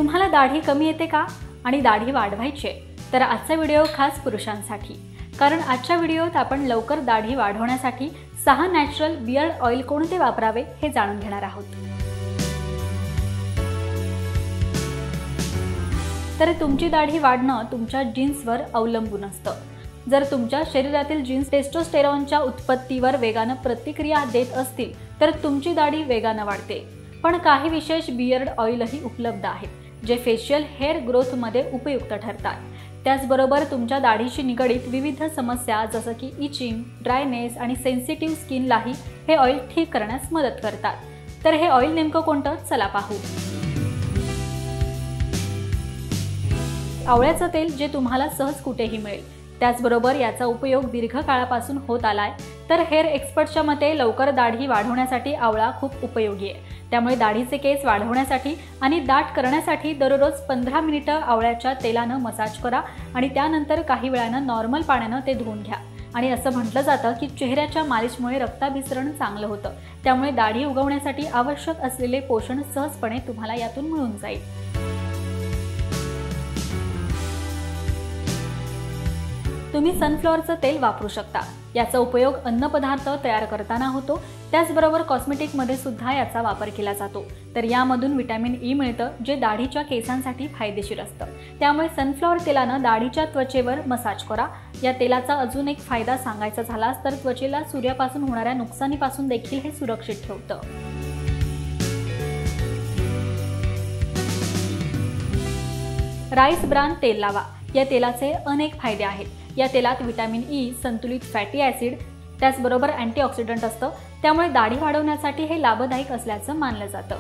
तुम्हाला दाढी कमी येते का आणि दाढी वाढवायची आहे तर आजचा व्हिडिओ खास पुरुषांसाठी, कारण आजच्या व्हिडिओत आपण लवकर दाढी वाढवण्यासाठी 6 नॅचरल बियर्ड ऑइल कोणते वापरावे हे जाणून घेणार आहोत। तर तुमची दाढी वाढणं तुमच्या जीन्सवर अवलंबून असतं। जर तुमच्या शरीरातील जीन्स टेस्टोस्टेरॉनच्या उत्पत्तीवर वेगाने प्रतिक्रिया देत असतील तर तुमची दाढी वेगाने वाढते। पण काही विशेष बियर्ड ऑइलही उपलब्ध आहेत जे फेशियल हेअर ग्रोथ मध्ये उपयुक्त ठरतात। त्याचबरोबर तुमच्या दाढीशी निगडित विविध समस्या जसं की इचिंग, ड्रायनेस आणि सेन्सिटिव्ह स्किनलाही हे ऑइल ठीक करण्यास मदत करतात। तर हे ऑइल नेमकं कोणतं, चला पाहू। आवळ्याचं तेल जे तुम्हाला सहज कुठेही मिळेल, त्याचबरोबर याचा उपयोग दीर्घकाळापासून होत आलाय। तर हेअर एक्सपर्टच्या मते लवकर दाढी वाढवण्यासाठी आवळा खूप उपयोगी आहे। त्यामुळे दाढीचे केस वाढवण्यासाठी आणि दाट करण्यासाठी दररोज 15 मिनिटे आवळ्याच्या तेलाने मसाज करा आणि त्यानंतर काही वेळाने नॉर्मल पाण्याने ते धुवून घ्या। आणि असं म्हटलं जातं की चेहऱ्याच्या मालिशमुळे रक्ताभिसरण चांगलं होतं, त्यामुळे दाढी उगवण्यासाठी आवश्यक असलेले पोषण सहजपणे तुम्हाला यातून मिळून जाईल। तुम्ही सनफ्लॉवरचं तेल वापरू शकता। याचा उपयोग अन्नपदार्थ तयार करताना होतो, त्याचबरोबर कॉस्मेटिक मध्ये सुद्धा याचा वापर केला जातो। तर यामधून व्हिटॅमिन ई मिळतं जे दाढीच्या केसांसाठी फायदेशीर असतं। त्यामुळे सनफ्लॉवर तेलाने दाढीच्या त्वचेवर मसाज करा। या तेलाचा अजून एक फायदा सांगायचा झालास तर त्वचेला सूर्यापासून होणाऱ्या नुकसानीपासून देखील हे सुरक्षित ठेवतं। राईस ब्रान तेल लावा। या तेलाचे अनेक फायदे आहेत। या तेलात व्हिटॅमिन ई, संतुलित फॅटी ॲसिड, त्याचबरोबर अँटीऑक्सिडंट असतं, त्यामुळे दाढी वाढवण्यासाठी हे लाभदायक असल्याचं मानलं जातं।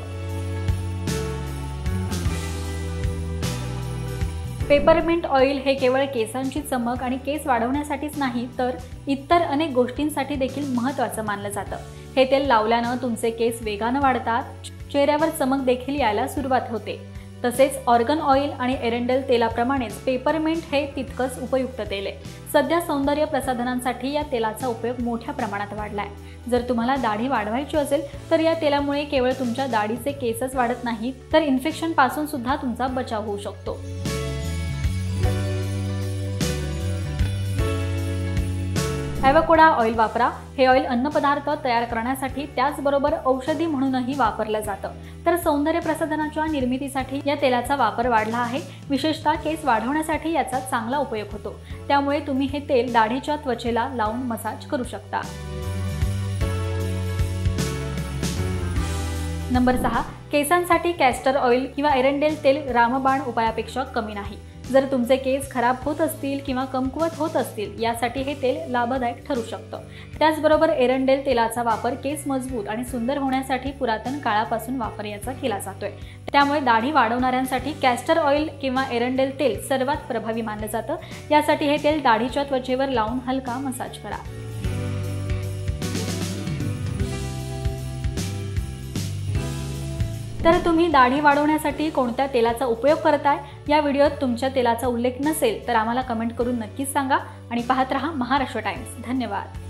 पेपरमिंट ऑइल हे केवळ केसांची चमक आणि केस वाढवण्यासाठीच नाही तर इतर अनेक गोष्टींसाठी देखील महत्त्वाचं मानलं जातं। हे तेल लावल्यानं तुमचे केस वेगाने वाढतात, चेहऱ्यावर चमक देखील यायला सुरुवात होते। तसेच ऑर्गन ऑइल आणि एरंडेल तेलाप्रमाणेच पेपरमिंट हे तितकंच उपयुक्त तेल आहे। सध्या सौंदर्य प्रसाधनांसाठी या तेलाचा उपयोग मोठ्या प्रमाणात वाढलाय। जर तुम्हाला दाढी वाढवायची असेल तर या तेलामुळे केवळ तुमच्या दाढीचे केसच वाढत नाहीत तर इन्फेक्शन पासून सुद्धा तुमचा बचाव होऊ शकतो। ॲव्होकाडो ऑइल वापरा। हे ऑइल अन्नपदार्थ तयार करण्यासाठी त्याचबरोबर औषधी म्हणूनही वापरलं जातं। तर सौंदर्य प्रसाधनाच्या निर्मितीसाठी या तेलाचा वापर वाढला आहे। विशेषतः केस वाढवण्यासाठी याचा चांगला उपयोग होतो, त्यामुळे तुम्ही हे तेल दाढीच्या त्वचेला लावून मसाज करू शकता। नंबर 6, केसांसाठी कॅस्टर ऑइल किंवा एरंडेल तेल रामबाण उपायापेक्षा कमी नाही। जर तुमचे केस खराब होत असतील किंवा कमकुवत होत असतील यासाठी हे तेल लाभदायक ठरू शकतं। त्याचबरोबर एरंडेल तेलाचा वापर केस मजबूत आणि सुंदर होण्यासाठी पुरातन काळापासून वापर याचा केला जातोय। त्यामुळे दाढी वाढवणाऱ्यांसाठी कॅस्टर ऑइल किंवा एरंडेल तेल सर्वात प्रभावी मानलं जातं। यासाठी हे तेल दाढीच्या त्वचेवर लावून हलका मसाज करा। तर तुम्ही दाढी वाढवण्यासाठी कोणत्या तेलाचा उपयोग करताय? या व्हिडिओत तुमच्या तेलाचा उल्लेख नसेल तर आम्हाला कमेंट करून नक्कीच सांगा आणि पाहत रहा महाराष्ट्र टाइम्स। धन्यवाद।